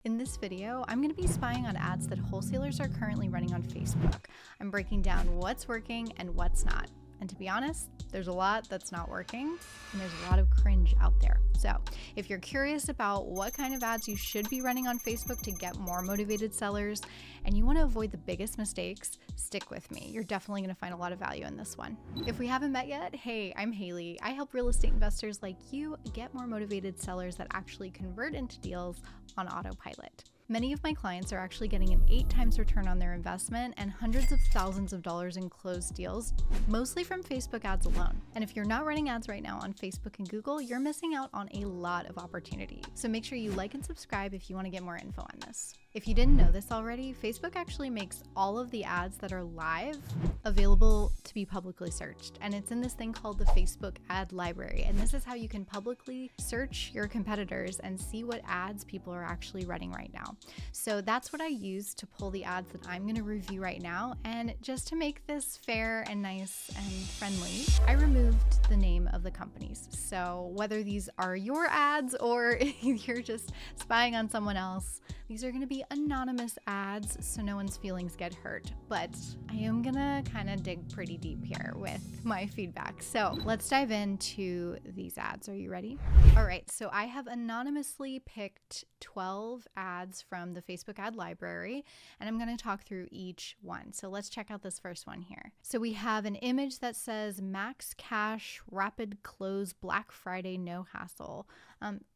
In this video, I'm going to be spying on ads that wholesalers are currently running on Facebook. I'm breaking down what's working and what's not. And to be honest, there's a lot that's not working, and there's a lot of cringe out there. So if you're curious about what kind of ads you should be running on Facebook to get more motivated sellers, and you want to avoid the biggest mistakes, stick with me. You're definitely going to find a lot of value in this one. If we haven't met yet, hey, I'm Haley. I help real estate investors like you get more motivated sellers that actually convert into deals on autopilot. Many of my clients are actually getting an 8 times return on their investment and hundreds of thousands of dollars in closed deals, mostly from Facebook ads alone. And if you're not running ads right now on Facebook and Google, you're missing out on a lot of opportunity. So make sure you like and subscribe if you want to get more info on this. If you didn't know this already, Facebook actually makes all of the ads that are live available to be publicly searched. And it's in this thing called the Facebook ad library. And this is how you can publicly search your competitors and see what ads people are actually running right now. So that's what I use to pull the ads that I'm going to review right now. And just to make this fair and nice and friendly, I removed the name of the companies. So whether these are your ads or you're just spying on someone else, these are going to be anonymous ads, so no one's feelings get hurt. But I am gonna kind of dig pretty deep here with my feedback. So let's dive into these ads. Are you ready? All right, so I have anonymously picked 12 ads from the Facebook ad library, and I'm gonna talk through each one. So let's check out this first one here. So we have an image that says Max Cash Rapid Close Black Friday No Hassle.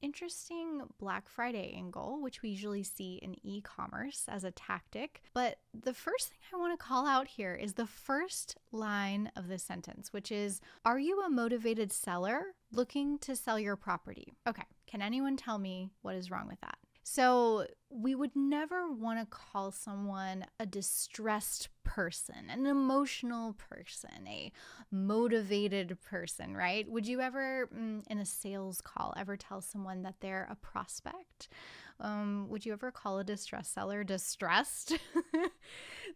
Interesting Black Friday angle, which we usually see in e-commerce as a tactic. But the first thing I want to call out here is the first line of this sentence, which is, are you a motivated seller looking to sell your property? Okay, can anyone tell me what is wrong with that? So we would never want to call someone a distressed person, an emotional person, a motivated person, right? Would you ever, in a sales call, ever tell someone that they're a prospect? Would you ever call a distressed seller distressed?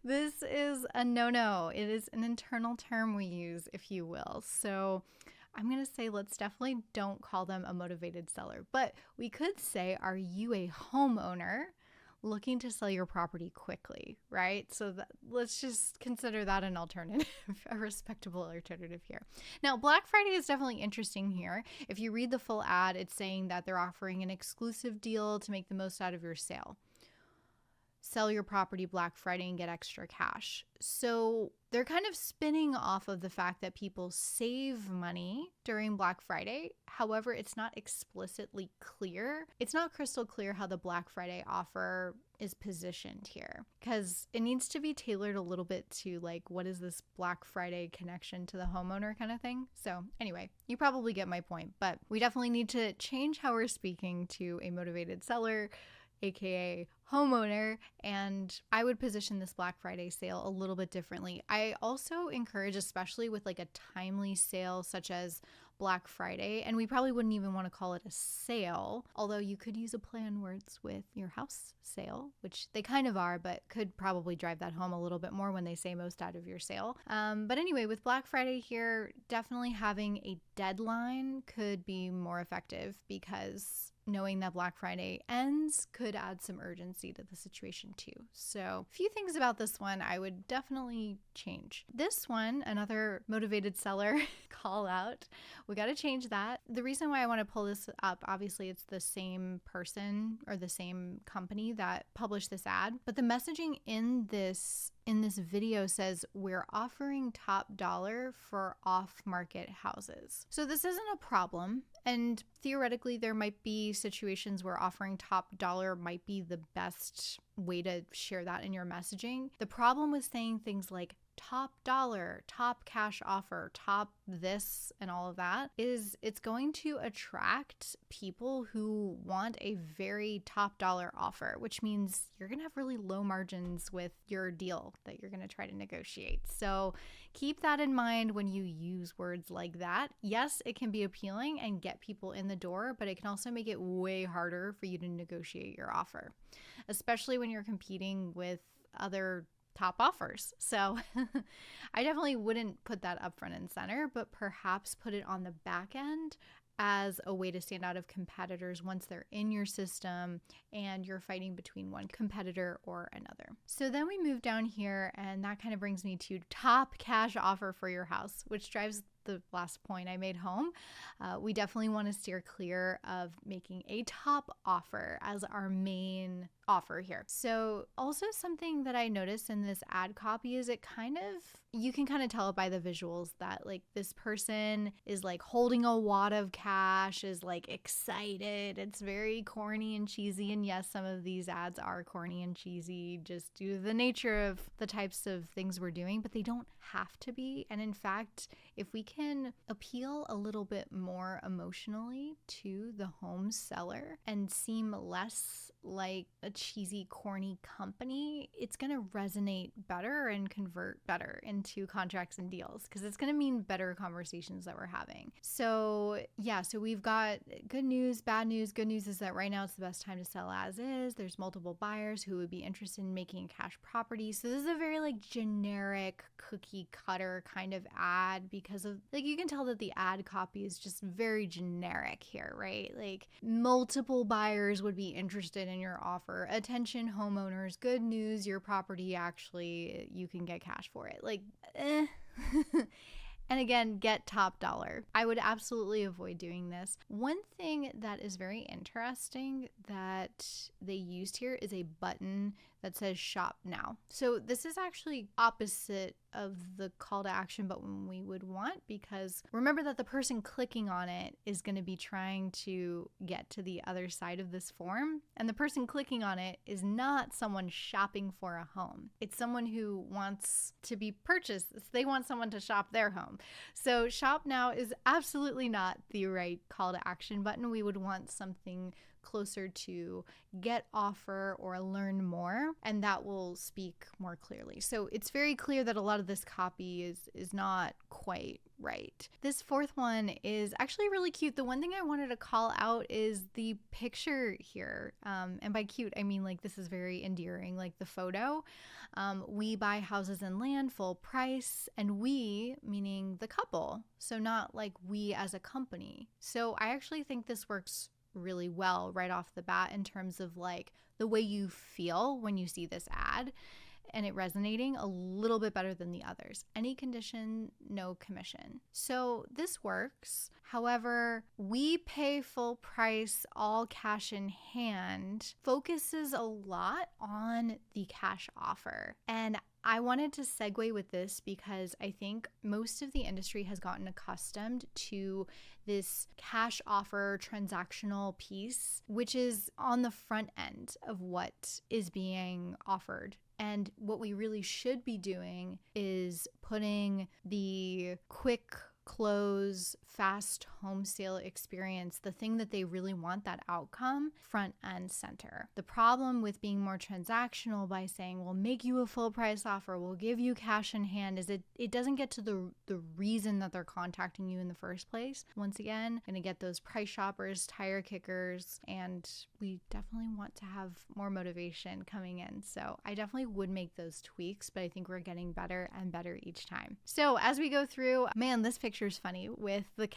This is a no-no. It is an internal term we use, if you will. So I'm going to say let's definitely don't call them a motivated seller, but we could say, are you a homeowner looking to sell your property quickly, right? So let's just consider that an alternative, a respectable alternative here. Now, Black Friday is definitely interesting here. If you read the full ad, it's saying that they're offering an exclusive deal to make the most out of your sale. Sell your property Black Friday and get extra cash. So they're kind of spinning off of the fact that people save money during Black Friday. However, it's not explicitly clear. It's not crystal clear how the Black Friday offer is positioned here, because it needs to be tailored a little bit to like, what is this Black Friday connection to the homeowner kind of thing. So anyway, you probably get my point, but we definitely need to change how we're speaking to a motivated seller, aka homeowner, and I would position this Black Friday sale a little bit differently. I also encourage, especially with like a timely sale such as Black Friday, and we probably wouldn't even want to call it a sale, although you could use a play on words with your house sale, which they kind of are, but could probably drive that home a little bit more when they say most out of your sale. But anyway, with Black Friday here, definitely having a deadline could be more effective, because knowing that Black Friday ends could add some urgency to the situation too. So a few things about this one I would definitely change. This one, another motivated seller call out, we got to change that. The reason why I want to pull this up, obviously it's the same person or the same company that published this ad, but the messaging in this video says we're offering top dollar for off-market houses. So this isn't a problem, and theoretically there might be situations where offering top dollar might be the best way to share that in your messaging. The problem with saying things like top dollar, top cash offer, top this and all of that is it's going to attract people who want a very top dollar offer, which means you're going to have really low margins with your deal that you're going to try to negotiate. So keep that in mind when you use words like that. Yes, it can be appealing and get people in the door, but it can also make it way harder for you to negotiate your offer, especially when you're competing with other top offers. So I definitely wouldn't put that up front and center, but perhaps put it on the back end as a way to stand out of competitors once they're in your system and you're fighting between one competitor or another. So then we move down here, and that kind of brings me to top cash offer for your house, which drives the last point I made home. We definitely want to steer clear of making a top offer as our main offer here. So also something that I noticed in this ad copy is you can kind of tell it by the visuals that like this person is like holding a wad of cash, is like excited. It's very corny and cheesy. And yes, some of these ads are corny and cheesy just due to the nature of the types of things we're doing, but they don't have to be. And in fact, if we can appeal a little bit more emotionally to the home seller and seem less like a cheesy, corny company, it's going to resonate better and convert better into contracts and deals because it's going to mean better conversations that we're having. So yeah, so we've got good news, bad news. Good news is that right now it's the best time to sell as is. There's multiple buyers who would be interested in making a cash property. So this is a very like generic cookie cutter kind of ad because of like you can tell that the ad copy is just very generic here, right? Like multiple buyers would be interested in your offer. Attention homeowners, good news, your property actually, you can get cash for it. Like, And again, get top dollar. I would absolutely avoid doing this. One thing that is very interesting that they used here is a button that says shop now. So this is actually opposite of the call to action button we would want, because remember that the person clicking on it is going to be trying to get to the other side of this form. And the person clicking on it is not someone shopping for a home. It's someone who wants to be purchased. They want someone to shop their home. So shop now is absolutely not the right call to action button. We would want something closer to get offer or learn more, and that will speak more clearly. So it's very clear that a lot of this copy is not quite right. This fourth one is actually really cute. The one thing I wanted to call out is the picture here. And by cute, I mean like this is very endearing, like the photo. We buy houses and land full price, and we, meaning the couple. So not like we as a company. So I actually think this works really well right off the bat in terms of like the way you feel when you see this ad and it resonating a little bit better than the others. Any condition, no commission. So this works. However, we pay full price, all cash in hand, focuses a lot on the cash offer. And I wanted to segue with this because I think most of the industry has gotten accustomed to this cash offer transactional piece, which is on the front end of what is being offered. And what we really should be doing is putting the quick close, fast home sale experience, the thing that they really want, that outcome, front and center. The problem with being more transactional by saying, we'll make you a full price offer, we'll give you cash in hand, is it doesn't get to the reason that they're contacting you in the first place. Once again, going to get those price shoppers, tire kickers, and we definitely want to have more motivation coming in. So I definitely would make those tweaks, but I think we're getting better and better each time. So as we go through, man, this picture's funny with the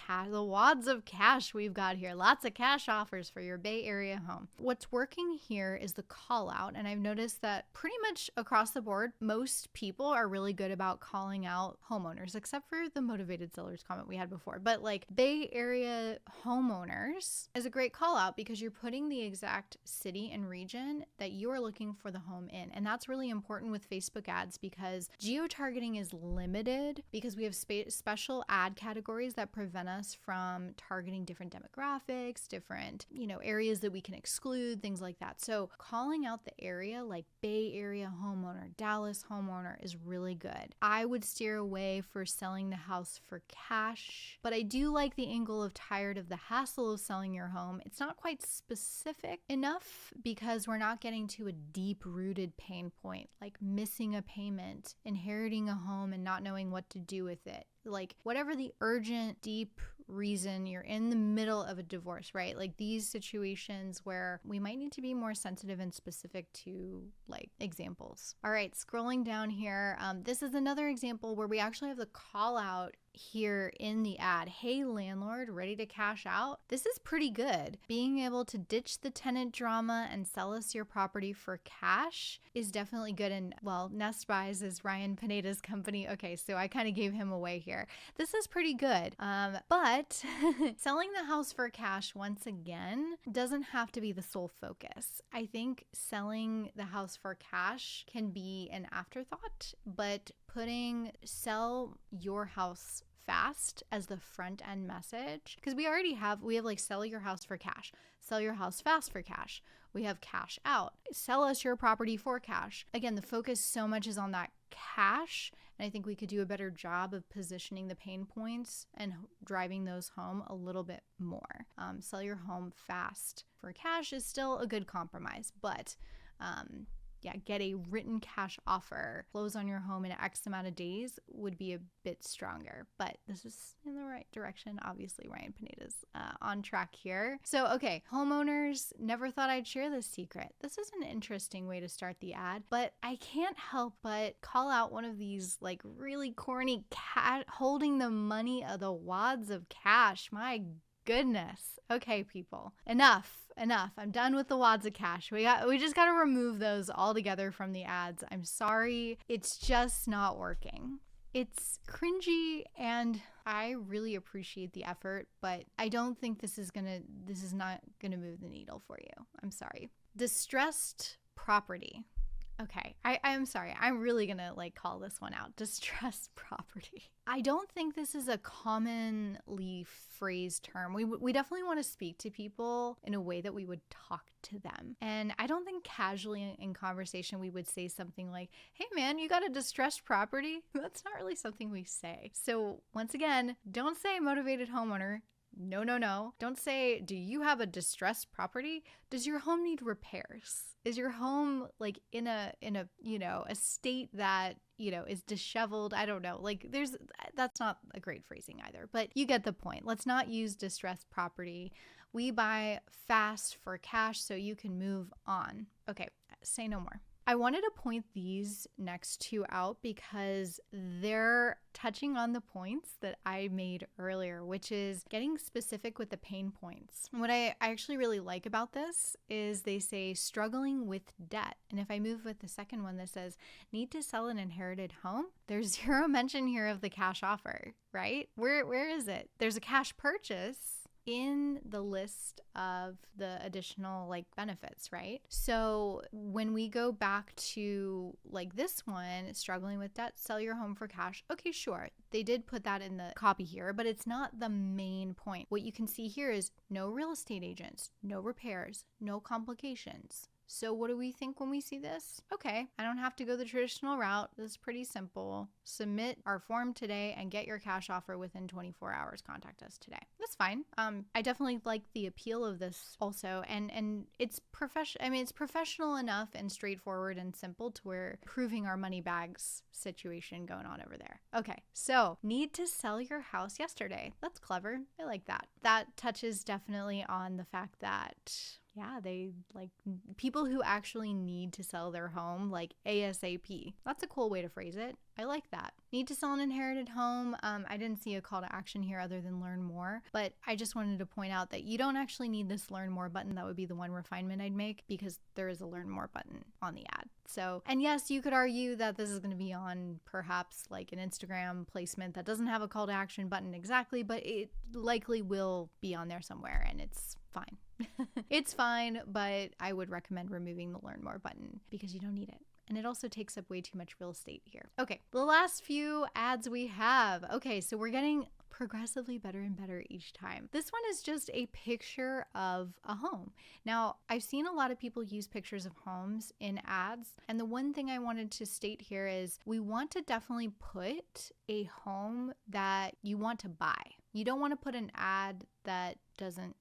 wads of cash we've got here. Lots of cash offers for your Bay Area home. What's working here is the call out, and I've noticed that pretty much across the board, most people are really good about calling out homeowners, except for the motivated sellers comment we had before. But like Bay Area homeowners is a great call out because you're putting the exact city and region that you are looking for the home in. And that's really important with Facebook ads because geo-targeting is limited because we have special ad categories that prevent us from targeting different demographics, different, areas that we can exclude, things like that. So calling out the area like Bay Area homeowner, Dallas homeowner is really good. I would steer away for selling the house for cash, but I do like the angle of tired of the hassle of selling your home. It's not quite specific enough because we're not getting to a deep-rooted pain point like missing a payment, inheriting a home and not knowing what to do with it. Like whatever the urgent, deep reason, you're in the middle of a divorce, right? Like these situations where we might need to be more sensitive and specific to like examples. All right, scrolling down here, this is another example where we actually have the call out here in the ad, hey landlord, ready to cash out? This is pretty good. Being able to ditch the tenant drama and sell us your property for cash is definitely good. And well, Nest Buys is Ryan Pineda's company. Okay, so I kind of gave him away here. This is pretty good. But selling the house for cash, once again, doesn't have to be the sole focus. I think selling the house for cash can be an afterthought, but putting sell your house fast as the front end message, because we have like sell your house for cash, sell your house fast for cash, we have cash out, sell us your property for cash. Again, the focus so much is on that cash, and I think we could do a better job of positioning the pain points and driving those home a little bit more. Sell your home fast for cash is still a good compromise, but get a written cash offer, close on your home in X amount of days would be a bit stronger, but this is in the right direction. Obviously, Ryan Pineda's on track here. So, okay, homeowners, never thought I'd share this secret. This is an interesting way to start the ad, but I can't help but call out one of these like really corny holding the money of the wads of cash. My goodness. Okay, people. Enough. I'm done with the wads of cash. We just got to remove those altogether from the ads. I'm sorry. It's just not working. It's cringy, and I really appreciate the effort, but I don't think this is not gonna move the needle for you. I'm sorry. Distressed property. Okay, I'm sorry. I'm really gonna call this one out. Distressed property. I don't think this is a commonly phrased term. We definitely want to speak to people in a way that we would talk to them. And I don't think casually in conversation we would say something like, hey man, you got a distressed property? That's not really something we say. So once again, don't say motivated homeowner. No. Don't say, do you have a distressed property? Does your home need repairs? Is your home in a state that, is disheveled? I don't know. That's not a great phrasing either, but you get the point. Let's not use distressed property. We buy fast for cash so you can move on. Okay, say no more. I wanted to point these next two out because they're touching on the points that I made earlier, which is getting specific with the pain points. What I actually really like about this is they say struggling with debt. And if I move with the second one that says need to sell an inherited home, there's zero mention here of the cash offer, right? Where is it? There's a cash purchase in the list of the additional benefits, right? So when we go back to this one, struggling with debt, sell your home for cash. Okay, sure. They did put that in the copy here, but it's not the main point. What you can see here is no real estate agents, no repairs, no complications. So what do we think when we see this? Okay, I don't have to go the traditional route. This is pretty simple. Submit our form today and get your cash offer within 24 hours. Contact us today. That's fine. I definitely like the appeal of this also, and it's professional. I mean, it's professional enough and straightforward and simple to where proving our money bags situation going on over there. Okay, so need to sell your house yesterday. That's clever. I like that. That touches definitely on the fact that they people who actually need to sell their home ASAP. That's a cool way to phrase it. I like that. Need to sell an inherited home. I didn't see a call to action here other than learn more, but I just wanted to point out that you don't actually need this learn more button. That would be the one refinement I'd make because there is a learn more button on the ad. So, and yes, you could argue that this is going to be on perhaps an Instagram placement that doesn't have a call to action button exactly, but it likely will be on there somewhere and it's fine. It's fine, but I would recommend removing the learn more button because you don't need it. And it also takes up way too much real estate here. Okay, the last few ads we have. Okay, so we're getting progressively better and better each time. This one is just a picture of a home. Now, I've seen a lot of people use pictures of homes in ads. And the one thing I wanted to state here is we want to definitely put a home that you want to buy. You don't want to put an ad that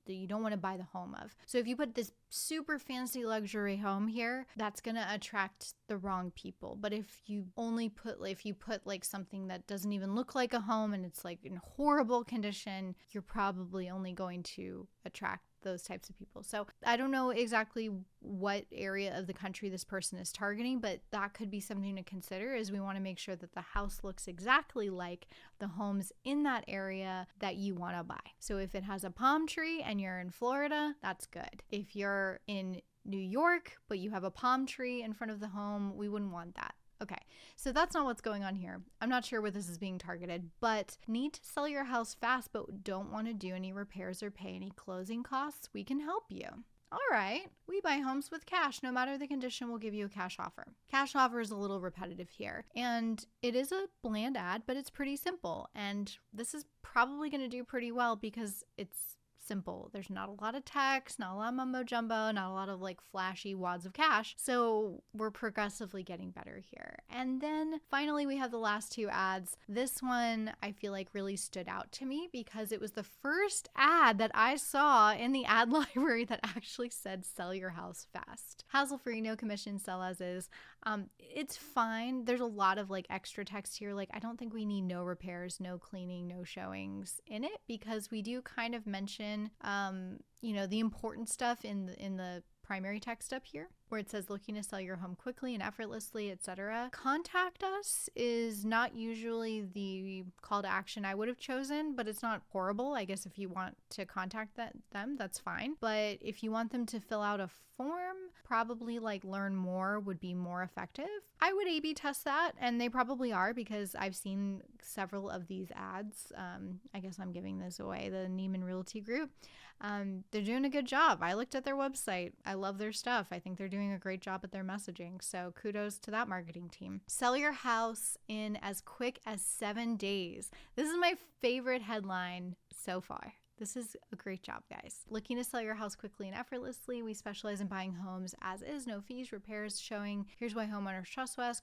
you don't want to buy the home of. So if you put this super fancy luxury home here, that's going to attract the wrong people. But if you put something that doesn't even look like a home and it's in horrible condition, you're probably only going to attract those types of people. So I don't know exactly what area of the country this person is targeting, but that could be something to consider, is we want to make sure that the house looks exactly like the homes in that area that you want to buy. So if it has a palm tree and you're in Florida, that's good. If you're in New York, but you have a palm tree in front of the home, we wouldn't want that. Okay, so that's not what's going on here. I'm not sure where this is being targeted, but need to sell your house fast but don't want to do any repairs or pay any closing costs? We can help you. All right, we buy homes with cash. No matter the condition, we'll give you a cash offer. Cash offer is a little repetitive here, and it is a bland ad, but it's pretty simple. And this is probably going to do pretty well because it's simple. There's not a lot of text, not a lot of mumbo jumbo, not a lot of like flashy wads of cash. So we're progressively getting better here. And then finally, we have the last two ads. This one I feel like really stood out to me because it was the first ad that I saw in the ad library that actually said sell your house fast. Hassle-free, no commission, sell as is. It's fine. There's a lot of like extra text here. Like, I don't think we need no repairs, no cleaning, no showings in it, because we do kind of mention the important stuff in the primary text up here, where it says looking to sell your home quickly and effortlessly, etc. Contact us is not usually the call to action I would have chosen, but it's not horrible. I guess if you want to contact them, that's fine. But if you want them to fill out a form, probably like learn more would be more effective. I would A/B test that, and they probably are, because I've seen several of these ads. I guess I'm giving this away, the Neiman Realty Group. They're doing a good job. I looked at their website. I love their stuff. I think they're doing a great job at their messaging. So kudos to that marketing team. Sell your house in as quick as 7 days. This is my favorite headline so far. This is a great job, guys. Looking to sell your house quickly and effortlessly. We specialize in buying homes as is, no fees, repairs, showing. Here's why homeowners trust us.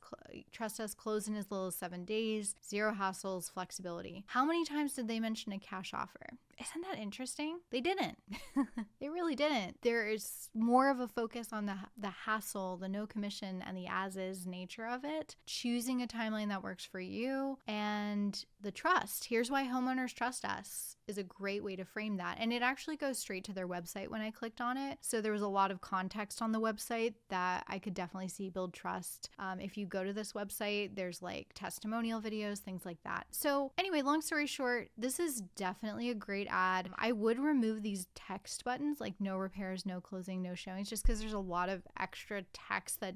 Close in as little as 7 days. Zero hassles, flexibility. How many times did they mention a cash offer? Isn't that interesting? They didn't. They really didn't. There is more of a focus on the hassle, the no commission, and the as-is nature of it. Choosing a timeline that works for you, and the trust. Here's why homeowners trust us is a great way to frame that. And it actually goes straight to their website when I clicked on it. So there was a lot of context on the website that I could definitely see build trust. If you go to this website, there's like testimonial videos, things like that. So anyway, long story short, this is definitely a great ad. I would remove these text buttons like no repairs, no closing, no showings, just because there's a lot of extra text that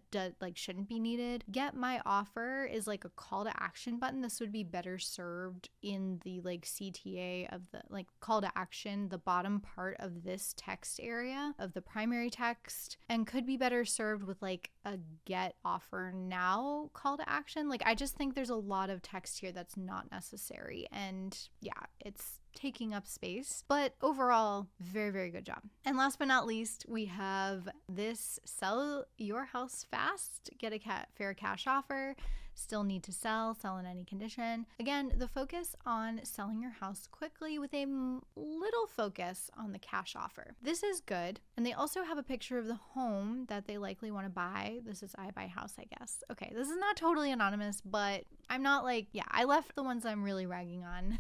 shouldn't be needed. Get my offer is like a call to action button. This would be better served in the like CTA of the like call to action, the bottom part of this text area of the primary text, and could be better served with like a get offer now call to action. Like, I just think there's a lot of text here that's not necessary, and yeah, it's taking up space, but overall, very, very good job. And last but not least, we have this sell your house fast, get a fair cash offer, still need to sell in any condition. Again, the focus on selling your house quickly with a little focus on the cash offer. This is good. And they also have a picture of the home that they likely want to buy. This is iBuyHouse, I guess. Okay, this is not totally anonymous, but I'm not like, yeah, I left the ones I'm really ragging on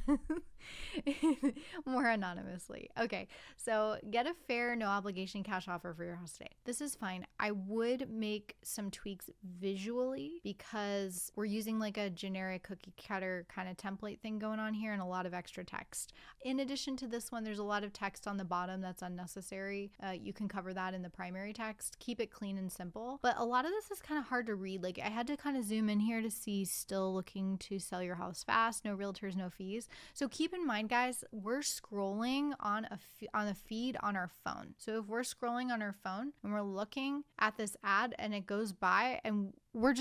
more anonymously. Okay, so get a fair, no obligation cash offer for your house today. This is fine. I would make some tweaks visually because we're using like a generic cookie cutter kind of template thing going on here and a lot of extra text. In addition to this one, there's a lot of text on the bottom that's unnecessary. You can cover that in the primary text. Keep it clean and simple. But a lot of this is kind of hard to read. Like, I had to kind of zoom in here to see still looking to sell your house fast, no realtors, no fees. So keep in mind, guys, we're scrolling on a feed on our phone. So if we're scrolling on our phone and we're looking at this ad and it goes by, and we're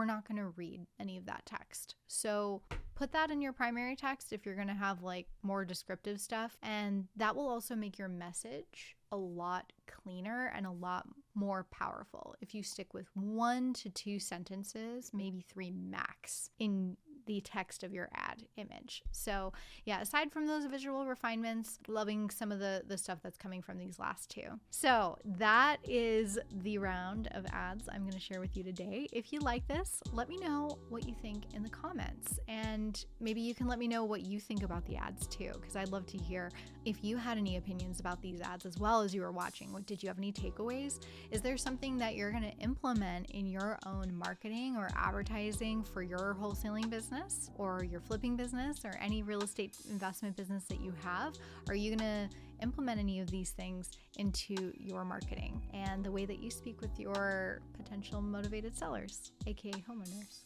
not going to read any of that text. So put that in your primary text if you're going to have like more descriptive stuff, and that will also make your message a lot cleaner and a lot more powerful if you stick with 1 to 2 sentences, maybe 3 max, in the text of your ad image. So yeah, aside from those visual refinements, loving some of the stuff that's coming from these last two. So that is the round of ads I'm going to share with you today. If you like this, let me know what you think in the comments, and maybe you can let me know what you think about the ads too, because I'd love to hear if you had any opinions about these ads as well as you were watching. Did you have any takeaways? Is there something that you're going to implement in your own marketing or advertising for your wholesaling business or your flipping business or any real estate investment business that you have? Are you going to implement any of these things into your marketing and the way that you speak with your potential motivated sellers, aka homeowners?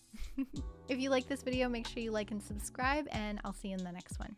If you like this video, make sure you like and subscribe, and I'll see you in the next one.